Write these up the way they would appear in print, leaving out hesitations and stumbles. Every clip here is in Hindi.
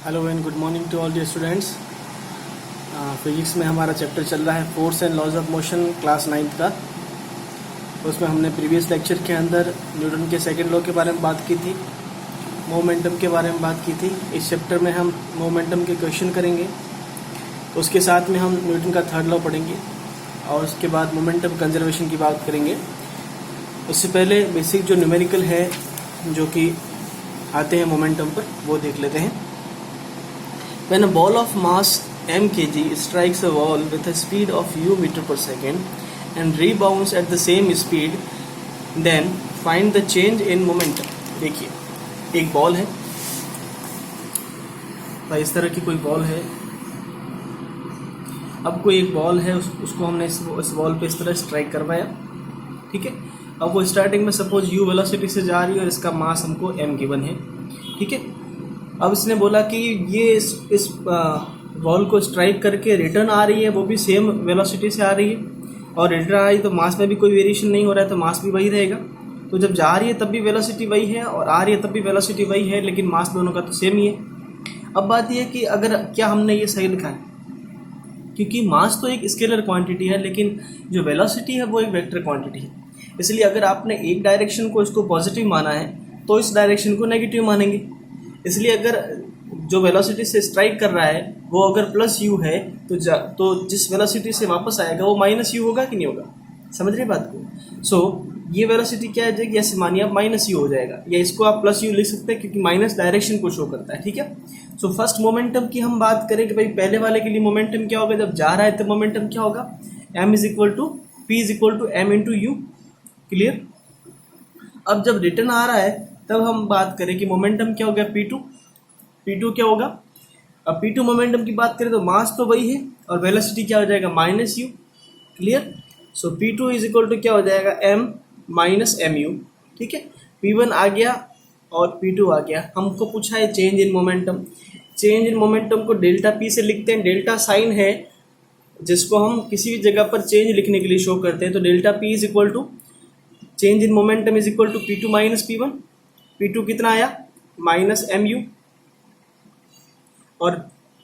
Hello and good morning to all dear students. Physics में हमारा चैप्टर चल रहा है force and laws of motion class 9th का। उसमें हमने प्रीवियस लेक्चर के अंदर न्यूटन के सेकंड लॉ के बारे में बात की थी, मोमेंटम के बारे में बात की थी। इस चैप्टर में हम मोमेंटम के क्वेश्चन करेंगे, उसके साथ में हम न्यूटन का थर्ड लॉ पढ़ेंगे और उसके बाद मोमेंटम कंजर्वेशन की बात करेंगे। उससे पहले बेसिक जो न्यूमेरिकल है जो कि आते हैं मोमेंटम पर, वो देख लेते हैं। When a ball of mass m kg strikes a wall with a speed of u meter per second and rebounds at the same speed, then find the change in momentum। देखिए एक बॉल है भाई, इस तरह की कोई बॉल है। अब कोई एक बॉल है, उसको हमने इस बॉल पे इस तरह स्ट्राइक करवाया, ठीक है। अब वो स्टार्टिंग में सपोज u वेलोसिटी से जा रही है और इसका मास हमको m गिवन है, ठीक है। अब इसने बोला कि ये इस बॉल को स्ट्राइक करके रिटर्न आ रही है, वो भी सेम वेलोसिटी से आ रही है और रिटर्न आ रही है तो मास में भी कोई वेरिएशन नहीं हो रहा है, तो मास भी वही रहेगा। तो जब जा रही है तब भी वेलोसिटी वही है और आ रही है तब भी वेलोसिटी वही है, लेकिन मास दोनों का तो सेम ही है। अब बात यह है कि अगर क्या हमने ये सही लिखा है, क्योंकि मास तो एक स्केलर क्वांटिटी है लेकिन जो वेलोसिटी है वो एक वेक्टर क्वांटिटी है। इसलिए अगर आपने एक डायरेक्शन को इसको पॉजिटिव माना है तो इस डायरेक्शन को नेगेटिव मानेंगे। इसलिए अगर जो वेलोसिटी से स्ट्राइक कर रहा है वो अगर प्लस यू है तो जिस वेलोसिटी से वापस आएगा वो माइनस यू होगा कि नहीं होगा, समझ रहे बात को। सो ये वेलोसिटी क्या आ जाएगी, ऐसे मानिए आप माइनस यू हो जाएगा, या इसको आप प्लस यू लिख सकते हैं क्योंकि माइनस डायरेक्शन को शो करता है, ठीक है। सो फर्स्ट मोमेंटम की हम बात करें कि भाई पहले वाले के लिए मोमेंटम क्या होगा, जब जा रहा है तब मोमेंटम क्या होगा, m is equal to p is equal to m into u, clear. अब जब रिटर्न आ रहा है तब हम बात करें कि मोमेंटम क्या हो गया, P2 क्या होगा। अब P2 मोमेंटम की बात करें तो मास तो वही है और वेलोसिटी क्या हो जाएगा, minus u, clear. So P2 is equal to क्या हो जाएगा, m माइनस एम यू, ठीक है। P1 आ गया और P2 आ गया। हमको पूछा है change in momentum. Change in momentum को डेल्टा P से लिखते हैं। डेल्टा साइन है जिसको हम किसी भी जगह पर चेंज लिखने के लिए शो करते हैं, तो delta P is equal to change in momentum is equal to P2 minus P1। P2 कितना आया, माइनस एम यू, और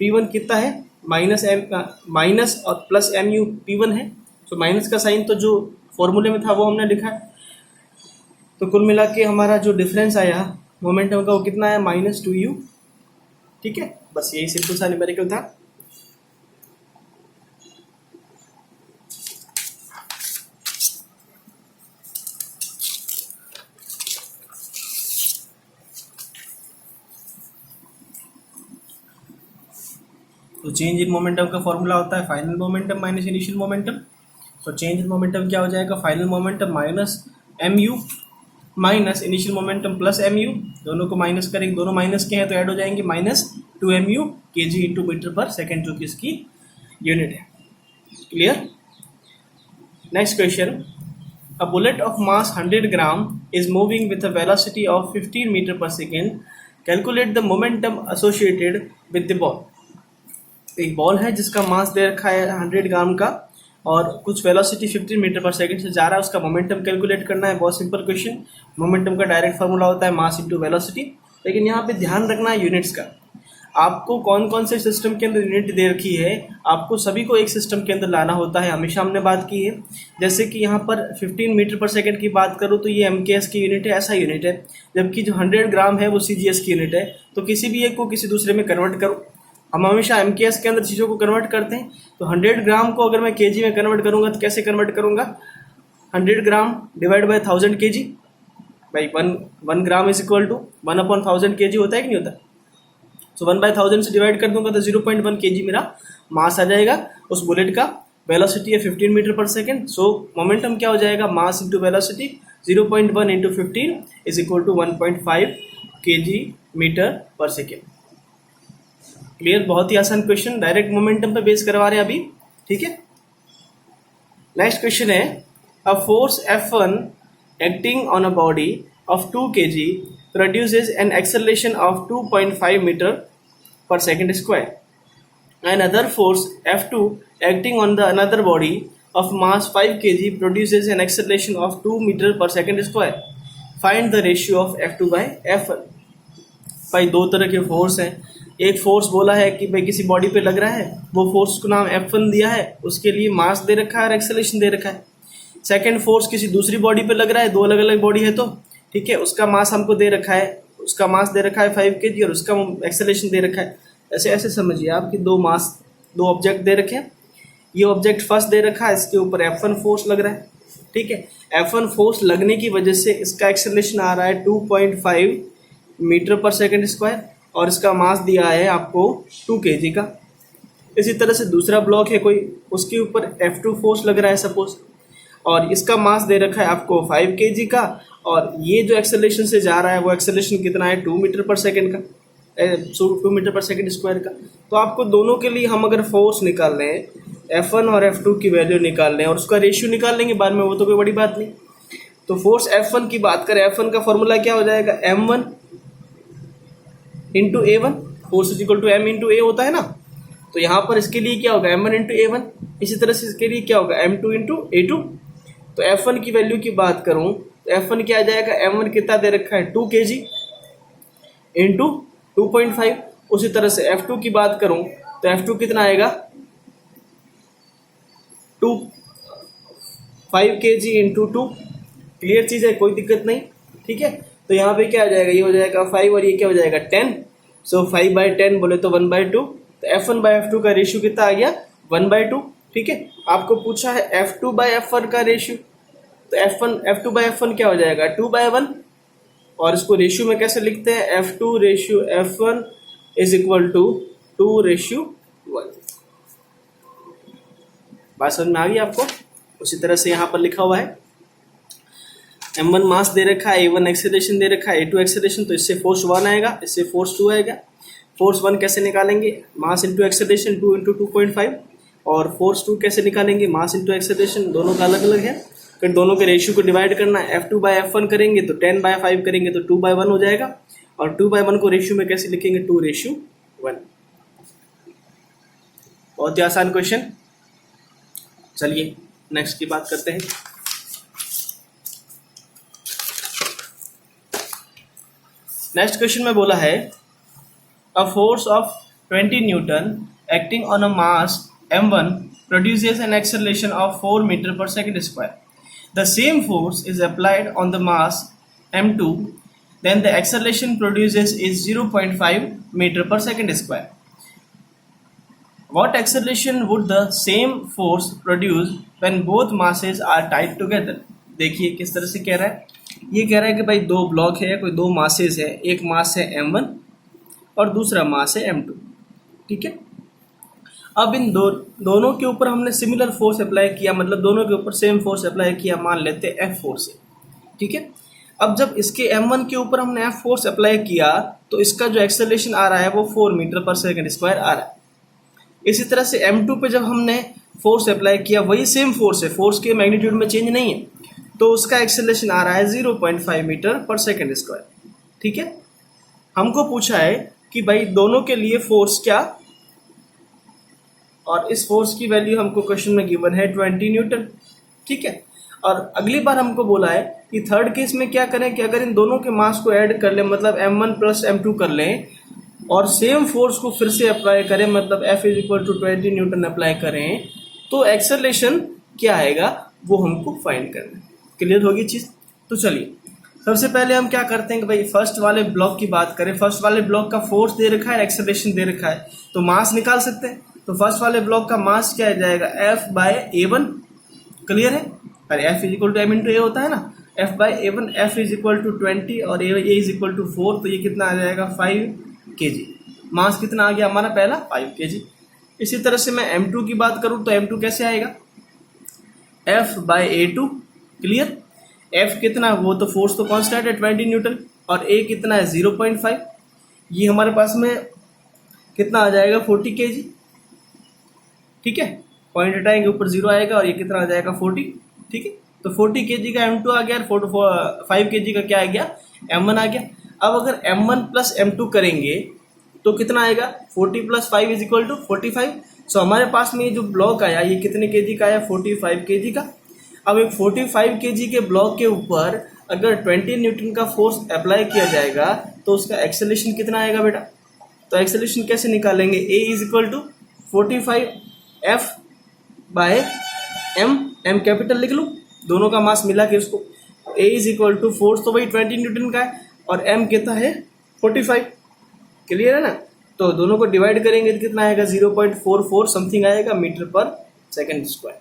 P1 कितना है, माइनस और प्लस एम यू P1 है। तो माइनस का साइन तो जो फॉर्मूले में था वो हमने लिखा है। तो कुल मिला के हमारा जो डिफरेंस आया मोमेंटम का वो कितना है, -2u, ठीक है। बस यही सिंपल सा न्यूमेरिकल था। तो चेंज इन मोमेंटम का फॉर्मूला होता है final momentum minus initial momentum. तो चेंज इन मोमेंटम क्या हो जाएगा, final momentum minus m u minus initial momentum plus m u, दोनों को माइनस करेंगे, दोनों माइनस के हैं तो ऐड हो जाएंगे, -2mu kg इंटू मीटर पर सेकेंड, जो कि इसकी यूनिट है, clear. Next question, a bullet of mass 100 gram is moving with a velocity of 15 metre पर second, calculate the momentum associated with the ball. एक बॉल है जिसका मास दे रखा है 100 ग्राम का और कुछ वेलोसिटी 15 मीटर पर सेकंड से जा रहा है, उसका मोमेंटम कैलकुलेट करना है। बहुत सिंपल क्वेश्चन। मोमेंटम का डायरेक्ट फार्मूला होता है मास इंटू वेलोसिटी, लेकिन यहाँ पे ध्यान रखना है यूनिट्स का। आपको कौन कौन से सिस्टम के अंदर यूनिट दे रखी है, आपको सभी को एक सिस्टम के अंदर लाना होता है, हमेशा हमने बात की है। जैसे कि यहाँ पर 15 मीटर पर सेकेंड की बात करूँ तो ये MKS की यूनिट है, ऐसा यूनिट है, जबकि जो 100 ग्राम है वो CGS की यूनिट है। तो किसी भी एक को किसी दूसरे में कन्वर्ट करो, हम हमेशा MKS के अंदर चीज़ों को कन्वर्ट करते हैं। तो 100 ग्राम को अगर मैं kg में कन्वर्ट करूंगा तो कैसे कन्वर्ट करूंगा, 100 ग्राम डिवाइड बाय 1000 kg, भाई 1 gram is equal to 1/1000 kg होता है कि नहीं होता। सो 1/1000 से डिवाइड कर दूंगा तो 0.1 kg मेरा मास आ जाएगा। उस बुलेट का वेलोसिटी है 15 मीटर पर सेकेंड। सो मोमेंटम क्या हो जाएगा, mass into velocity 0.1 into 15 is equal to 1.5 kg metre पर सेकेंड, क्लियर। बहुत ही आसान क्वेश्चन, डायरेक्ट मोमेंटम पे बेस करवा रहे हैं अभी, ठीक है। नेक्स्ट क्वेश्चन है, a force F1 acting on a body of 2 kg produces an acceleration of 2.5 metre पर second square. And other force F2 acting on the another body of mass 5 kg produces an acceleration of 2 metre पर second square. Find the ratio of F2 by F1। भाई दो तरह के फोर्स हैं, एक फोर्स बोला है कि भाई किसी बॉडी पे लग रहा है, वो फोर्स को नाम F1 दिया है, उसके लिए मास दे रखा है और एक्सेलरेशन दे रखा है। सेकंड फोर्स किसी दूसरी बॉडी पे लग रहा है, दो अलग अलग बॉडी है तो ठीक है, उसका मास हमको दे रखा है, उसका मास दे रखा है 5 kg और उसका एक्सेलरेशन दे रखा है। ऐसे ऐसे समझिए आप कि दो ऑब्जेक्ट दे रखे हैं। ये ऑब्जेक्ट फर्स्ट दे रखा है, इसके ऊपर F1 फोर्स लग रहा है, ठीक है। F1 फोर्स लगने की वजह से इसका एक्सेलरेशन आ रहा है 2.5 मीटर पर सेकंड स्क्वायर और इसका मास दिया है आपको 2 kg का। इसी तरह से दूसरा ब्लॉक है कोई, उसके ऊपर F2 फोर्स लग रहा है सपोज, और इसका मास दे रखा है आपको 5 kg का, और ये जो एक्सेलरेशन से जा रहा है वो एक्सेलरेशन कितना है 2 मीटर पर सेकंड का, 2 मीटर पर सेकंड स्क्वायर का। तो आपको दोनों के लिए हम अगर फोर्स निकाल रहे हैं, F1 और F2 की वैल्यू निकाल लें और उसका रेशियो निकाल लेंगे बाद में, वो तो कोई बड़ी बात नहीं। तो फोर्स F1 की बात करें, F1 का फॉर्मूला क्या हो जाएगा, M1 into A1, force is equal to M into A होता है ना। तो यहाँ पर इसके लिए क्या होगा M1 इंटू A1, इसी तरह से इसके लिए क्या होगा M2 इंटू A2। तो F1 की वैल्यू की बात करूँ तो F1 क्या आ जाएगा, M1 कितना दे रखा है 2 kg इंटू 2.5। उसी तरह से F2 की बात करूँ तो F2 कितना आएगा 5 kg इंटू 2। क्लियर चीज़ है, कोई दिक्कत नहीं, ठीक है। तो यहाँ पे क्या आ जाएगा, ये हो जाएगा 5 और ये क्या हो जाएगा 10। सो 5/10 बोले तो 1/2। तो F1/F2 का रेशियो कितना आ गया 1/2, ठीक है। आपको पूछा है F2/F1 का रेशियो, तो F2/F1 क्या हो जाएगा 2/1, और इसको रेशियो में कैसे लिखते हैं, F2/F1 इज इक्वल टू 2/1। बात समझ में आ गई आपको। उसी तरह से यहाँ पर लिखा हुआ है M1 मास दे रखा है, A1 एक्सेलरेशन दे रखा है, A2 एक्सेलरेशन, तो इससे फोर्स 1 आएगा, इससे फोर्स 2 आएगा। फोर्स 1 कैसे निकालेंगे, मास इंटू एक्सेलरेशन 2 इंटू 2.5, और फोर्स 2 कैसे निकालेंगे, मास इंटू एक्सेलरेशन, दोनों का अलग अलग है। फिर दोनों के रेशियो को डिवाइड करना है, F2/F1 करेंगे तो 10/5 करेंगे तो 2/1 हो जाएगा, और 2/1 को रेशियो में कैसे लिखेंगे 2/1। बहुत ही आसान क्वेश्चन। चलिए नेक्स्ट की बात करते हैं। नेक्स्ट क्वेश्चन में बोला है a force of 20 Newton acting on a mass m1 produces an acceleration of 4 meter per second square. The same force is applied on the mass m2, then the acceleration produces is 0.5 meter per second square. What acceleration would the same force produce when both masses are tied together? देखिए किस तरह से कह रहा है, ये कह रहा है कि भाई दो ब्लॉक है, कोई दो मासेस है, एक मास है m1 और दूसरा मास है m2, ठीक है। अब इन दोनों के ऊपर हमने सिमिलर फोर्स अप्लाई किया, मतलब दोनों के ऊपर सेम फोर्स अप्लाई किया, मान लेते हैं F फोर्स है, ठीक है। अब जब इसके m1 के ऊपर हमने F फोर्स अप्लाई किया तो इसका जो एक्सेलरेशन आ रहा है वो 4 मीटर पर सेकंड स्क्वायर आ रहा है। इसी तरह से m2 पे जब हमने फोर्स अप्लाई किया, वही सेम फोर्स है, फोर्स के मैग्नीट्यूड में चेंज नहीं है, तो उसका एक्सेलरेशन आ रहा है 0.5 मीटर पर सेकंड स्क्वायर, ठीक है। हमको पूछा है कि भाई दोनों के लिए फोर्स क्या, और इस फोर्स की वैल्यू हमको क्वेश्चन में गिवन है 20 न्यूटन, ठीक है। और अगली बार हमको बोला है कि थर्ड केस में क्या करें कि अगर इन दोनों के मास को ऐड कर लें, मतलब m1 प्लस m2 कर लें, और सेम फोर्स को फिर से अप्लाई करें, मतलब F is equal to 20 newton apply करें, तो एक्सेलरेशन क्या आएगा वो हमको फाइंड करना है। क्लियर होगी चीज़। तो चलिए सबसे पहले हम क्या करते हैं कि भाई फर्स्ट वाले ब्लॉक की बात करें। फर्स्ट वाले ब्लॉक का फोर्स दे रखा है, एक्सेलरेशन दे रखा है, तो मास निकाल सकते हैं। तो फर्स्ट वाले ब्लॉक का मास क्या आ जाएगा F/A1, क्लियर है। अरे F is equal to M into A होता है ना, F/A1, F is equal to 20 और A इज इक्वल टू 4, तो ये कितना आ जाएगा 5 kg। मास कितना आ गया हमारा पहला 5 kg। इसी तरह से मैं M2 की बात करूँ तो M2 कैसे आएगा F/A2, क्लियर। F कितना, वो तो फोर्स तो कांस्टेंट है 20 न्यूटन, और A कितना है 0.5, ये हमारे पास में कितना आ जाएगा 40 kg, ठीक है। पॉइंट हटाएंगे ऊपर 0 आएगा और ये कितना आ जाएगा 40, ठीक है। तो 40 kg का M2 आ गया, 5 kg का क्या आ गया M1 आ गया। अब अगर M1 प्लस M2 करेंगे तो कितना आएगा 40 प्लस 5 इज इक्वल टू 45। सो हमारे पास में ये जो ब्लॉक आया ये कितने kg का आया 45 kg का। अब एक 45 kg के ब्लॉक के ऊपर अगर 20 न्यूटन का फोर्स अप्लाई किया जाएगा तो उसका एक्सेलरेशन कितना आएगा बेटा तो एक्सेलरेशन कैसे निकालेंगे, a is equal to 45 f by m, m capital लिख लूँ, दोनों का मास मिला के उसको, a is equal to force तो वही 20 न्यूटन का है और m कितना है 45, क्लियर है ना। तो दोनों को डिवाइड करेंगे तो कितना आएगा 0.44 समथिंग आएगा मीटर पर सेकेंड स्क्वायर।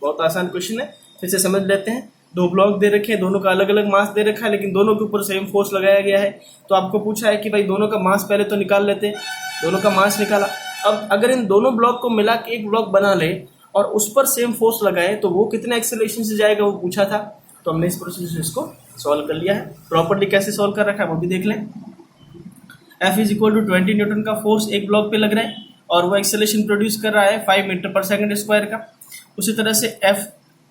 बहुत आसान क्वेश्चन है, फिर से समझ लेते हैं। दो ब्लॉक दे रखे हैं, दोनों का अलग अलग मास दे रखा है, लेकिन दोनों के ऊपर सेम फोर्स लगाया गया है। तो आपको पूछा है कि भाई दोनों का मास पहले तो निकाल लेते हैं, दोनों का मास निकाला। अब अगर इन दोनों ब्लॉक को मिला के एक ब्लॉक बना ले और उस पर सेम फोर्स लगाए तो वो कितने एक्सेलरेशन से जाएगा, वो पूछा था। तो हमने इस प्रोसेस से इसको सॉल्व कर लिया है। प्रॉपर्ली कैसे सॉल्व कर रखा है वो भी देख लें। F is equal to 20 newton का फोर्स एक ब्लॉक पे लग रहा है और वो एक्सेलरेशन प्रोड्यूस कर रहा है 5 मीटर पर सेकंड स्क्वायर का। उसी तरह से F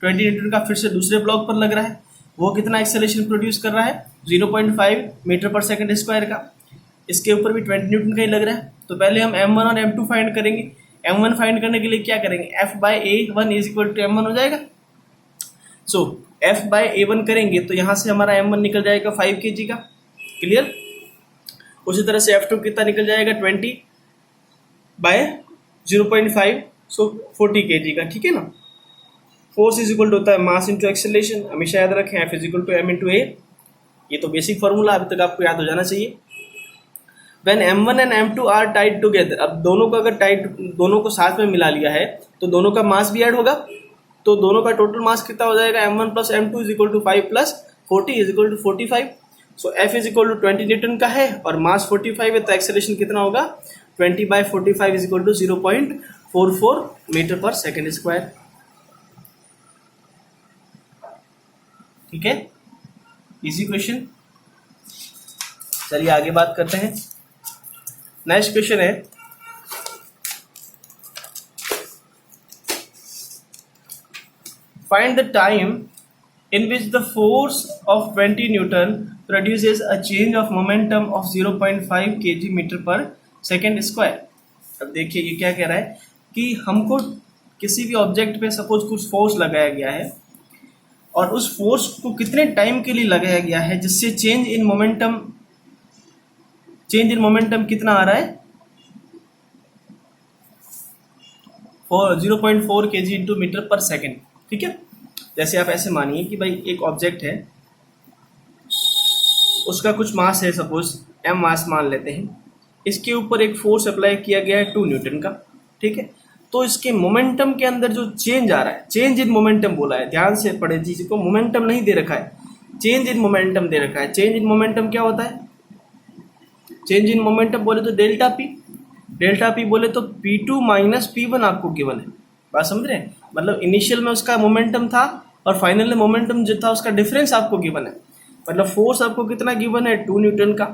20 न्यूटन का फिर से दूसरे ब्लॉक पर लग रहा है, वो कितना एक्सेलरेशन प्रोड्यूस कर रहा है 0.5 मीटर पर सेकंड स्क्वायर का। इसके ऊपर भी 20 न्यूटन का ही लग रहा है। तो पहले हम m1 और m2 फाइंड करेंगे। m1 फाइंड करने के लिए क्या करेंगे, F by A1 is equal to m1 हो जाएगा। सो F बाय A1 करेंगे तो यहाँ से हमारा m1 निकल जाएगा 5 kg का, क्लियर। उसी तरह से F2 कितना निकल जाएगा 20 बाय 0.5, सो 40 kg का, ठीक है ना। फोर्स इज इक्वल टू होता है मास इंटू एक्सेलरेशन, हमेशा याद रखें। F is equal to m into a, ये तो बेसिक फार्मूला अभी तक आपको याद हो जाना चाहिए। When m1 and m2 are tied together, अब दोनों को अगर टाइट, दोनों को साथ में मिला लिया है तो दोनों का मास भी ऐड होगा, तो दोनों का टोटल मास कितना हो जाएगा m1 plus m2 is equal to 5 plus 40 is equal to 45। So F is equal to 20 newton का है और मास 45 है, तो एक्सेलरेशन कितना होगा 20 by 45 is equal to 0.44 metre पर सेकेंड स्क्वायर, ठीक है। Easy question. चलिए आगे बात करते हैं। नेक्स्ट क्वेश्चन है, find the time in which the force of 20 Newton produces a change of momentum of 0.5 kg metre पर सेकेंड स्क्वायर। अब देखिए ये क्या कह रहा है कि हमको किसी भी ऑब्जेक्ट पे सपोज कुछ फोर्स लगाया गया है और उस फोर्स को कितने टाइम के लिए लगाया गया है जिससे चेंज इन मोमेंटम कितना आ रहा है 0.4 kg इंटू मीटर पर सेकेंड, ठीक है। जैसे आप ऐसे मानिए कि भाई एक ऑब्जेक्ट है, उसका कुछ मास है, सपोज m मास मान लेते हैं, इसके ऊपर एक फोर्स अप्लाई किया गया है 2 न्यूटन का, ठीक है। तो इसके मोमेंटम के अंदर जो चेंज आ रहा है, चेंज इन मोमेंटम बोला है, ध्यान से पढ़े चीज को, मोमेंटम नहीं दे रखा है, चेंज इन मोमेंटम दे रखा है। चेंज इन मोमेंटम क्या होता है, चेंज इन मोमेंटम बोले तो डेल्टा पी बोले तो P2 माइनस P1 आपको गिवन है। बात समझ रहे हैं, मतलब इनिशियल में उसका मोमेंटम था और फाइनल में मोमेंटम जो था उसका डिफरेंस आपको गिवन है। मतलब फोर्स आपको कितना गिवन है 2 न्यूटन का,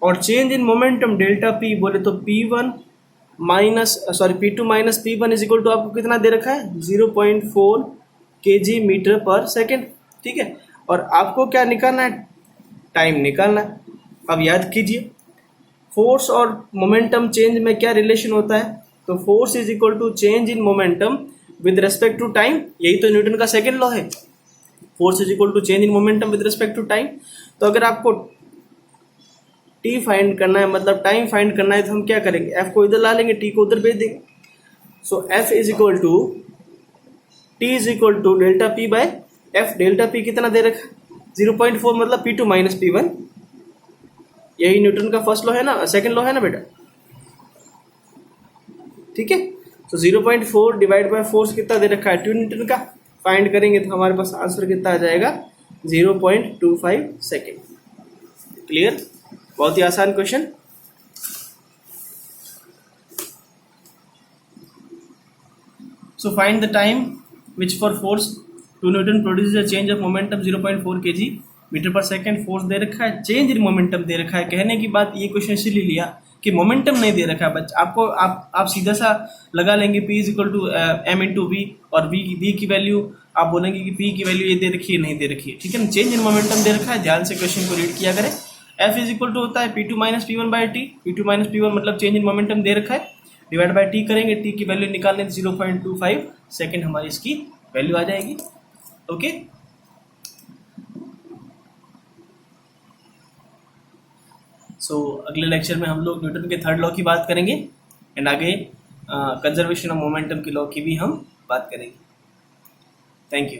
और change in momentum delta P बोले तो P2 minus P1 is equal to आपको कितना दे रखा है 0.4 kg मीटर पर सेकेंड, ठीक है। और आपको क्या निकालना है, टाइम निकालना है। अब याद कीजिए फोर्स और मोमेंटम चेंज में क्या रिलेशन होता है, तो force is equal to change in momentum with respect to time, यही तो न्यूटन का सेकंड लॉ है। Force is equal to change in momentum with respect to time. तो अगर आपको टी फाइंड करना है, मतलब टाइम फाइंड करना है, तो हम क्या करेंगे, एफ को इधर ला लेंगे, टी को उधर भेज देंगे। So F is equal to T is equal to delta P by F. Delta P कितना दे रखा 0.4, मतलब P2 माइनस P1, यही न्यूटन का फर्स्ट लॉ है ना, सेकंड लॉ है ना बेटा, ठीक है। तो 0.4 डिवाइड बाय फोर्स कितना दे रखा है 2 न्यूटन का, फाइंड करेंगे तो हमारे पास आंसर कितना आ जाएगा 0.25 सेकेंड। क्लियर, बहुत ही आसान question. So find the time which for force 2 newton produce a change of momentum 0.4 kg metre पर सेकेंड। फोर्स दे रखा है, चेंज इन मोमेंटम दे रखा है। कहने की बात ये क्वेश्चन इसीलिए लिया कि मोमेंटम नहीं दे रखा है बच्चा, आपको आप सीधा सा लगा लेंगे P is equal to m into v, और V की वैल्यू आप बोलेंगे कि P की वैल्यू ये दे रखी है, नहीं दे रखी है, ठीक है ना। चेंज इन मोमेंटम दे रखा है, ध्यान से क्वेश्चन को रीड किया करें। F इज इक्वल टू होता है P2 minus P1 by T. P2 minus P1 मतलब चेंज इन मोमेंटम दे रखा है, डिवाइड बाई टी करेंगे, टी की वैल्यू निकालने 0.25 सेकेंड हमारी इसकी वैल्यू आ जाएगी, ओके। सो अगले लेक्चर में हम लोग न्यूटन के थर्ड लॉ की बात करेंगे एंड आगे कंजर्वेशन ऑफ मोमेंटम के लॉ की भी हम बात करेंगे। Thank you.